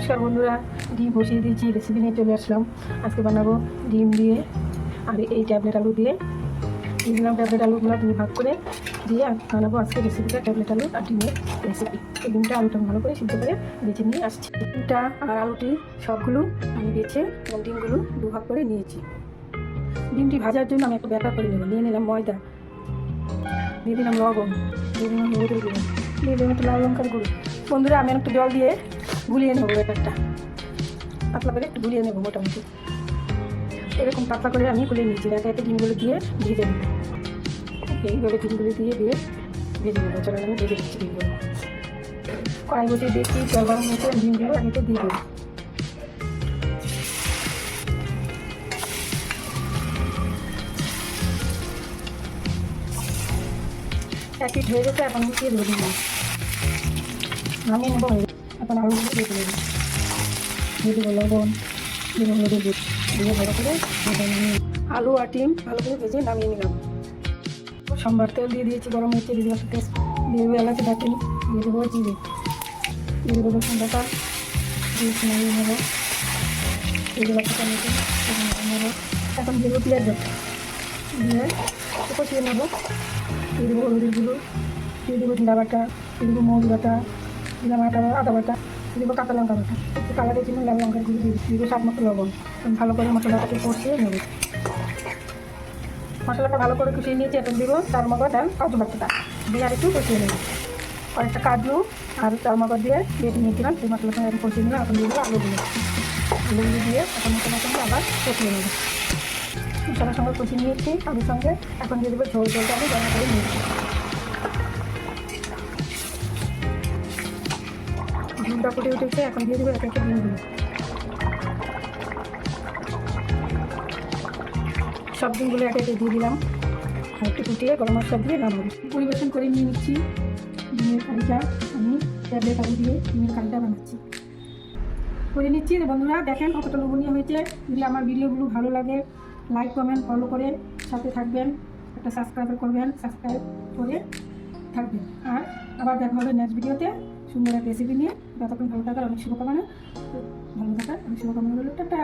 নমস্কার বন্ধুরা, ডিম বসিয়ে দিয়েছি, রেসিপি নিয়ে চলে আসলাম। আজকে বানাবো ডিম দিয়ে আর এই ট্যাবলেট আলু দিয়ে। দিলাম ট্যাবলেট আলুগুলো দুই ভাগ করে দিয়ে বানাবো আজকে রেসিপিটা, ট্যাবলেট আলু আর ডিমের রেসিপি। এই ডিমটা আলুটা ভালো করে সিদ্ধ করে বেছে নিয়ে আসছি। ডিমটা আর আলুটি সবগুলো আমি বেছে এবং ডিমগুলো দু ভাগ করে নিয়েছি। ডিমটি ভাজার জন্য আমি একটা ব্যাপার করে নেব। নিয়ে নিলাম ময়দা, দিয়ে দিলাম লবণ, দিয়ে দিলাম হলুদের গুঁড়ো, দিয়ে দিলাম একটু লাল লঙ্কার গুঁড়ো। বন্ধুরা, আমি একটু জল দিয়ে গুলিয়ে নেবো ব্যাপারটা, পাতলা করে একটু গুলিয়ে নেবো। মোটামুটি এরকম পাতলা করে আমি গুলিয়ে নিচ্ছি। একে একে ডিমগুলো দিয়ে ভেজে নেব। এইভাবে ডিমগুলো দিয়ে ভেজে নেবো। চলো আমি ভেজে দিচ্ছি ডিমগুলো। কড়াই বসিয়ে দিয়েছি, জল গরম হয়েছে, ডিমগুলো একে দিয়ে দেবো। এক পিঠ হয়ে গেছে, এখন উঠিয়ে দেবো ডিম। নামিয়ে নেবো। এখন আলুগুলো দিয়ে দেবো, দিয়ে দেবো লবণ, দিয়ে হলুদের গুঁড়ো দিয়ে ভালো করে আলু আর ডিম ভালো করে ভেজে নামিয়ে নিলাম। সম্বার তেল দিয়ে দিয়েছি, গরম হয়েছে, দিয়ে দেবো টেস্ট, দিয়ে দেবো এলাচি দারচিনি, দিয়ে দেবো জিরে, দিয়ে দেবো রসুন বাটা, দিয়ে নামিয়ে নেবো। দিয়ে দেবো টমেটো, নেবো। এখন দিয়ে দেবো পেঁয়াজ বাটা, দিয়ে কষিয়ে নেবো। দিয়ে দেবো হলুদের গুঁড়ো, দিয়ে দেবো জিরা বাটা, দিয়ে দেবো মৌরি বাটা, দিলাম আদা বাটা, দিয়ে দেবো কাঁচা লঙ্কা বাটা, একটু কালারের জন্য লাল লঙ্কার গুঁড়ো দিয়ে দেবো স্বাদ মতো লবণ। ভালো করে মশলাটাকে কষিয়ে নেব। মশলাটা ভালো করে কষিয়ে নিয়েছি। এখন দেবো চারমগজ আর কাজু বাটাটা দিয়ে আর একটু কষিয়ে নেব। কয়েকটা কাজু আর চারমগজ দিয়ে বেটে নিয়েছিলাম, সেই মশলাটা আমি কষিয়ে নিলাম। এখন দিয়ে দেবো আলুগুলো দিয়ে এখন মশলার সঙ্গে আবার কষিয়ে নেব। মশলার সঙ্গে কষিয়ে নিয়েছি আলুর সঙ্গে। এখন দিয়ে দেবো ঝোলটা আমি রান্না করে নিয়েছি। ডিমটা ফুটে উঠেছে, এখন দিয়ে দেবো এক একটা ডিমগুলো। সব ডিমগুলো এক একে দিয়ে দিলাম আর একটু ফুটিয়ে গরম মশলা দিয়ে নামাবো। পরিবেশন করে নিয়ে নিচ্ছি ডিমের কারিটা। আমি ট্যাবলেট আলু দিয়ে ডিমের কারিটা বানাচ্ছি, করে নিচ্ছি। বন্ধুরা দেখেন কতটা লোভনীয় হয়েছে। যদি আমার ভিডিওগুলো ভালো লাগে, লাইক কমেন্ট ফলো করে সাথে থাকবেন, একটা সাবস্ক্রাইব করবেন, সাবস্ক্রাইব করে থাকবেন। আর আবার দেখা হবে নেক্সট ভিডিওতে সুন্দর এক রেসিপি নিয়ে। যতক্ষণ ভালো থাকার অনেক শুভকামনা, ভালো থাকার অনেক শুভকামনা হলো। টাটা।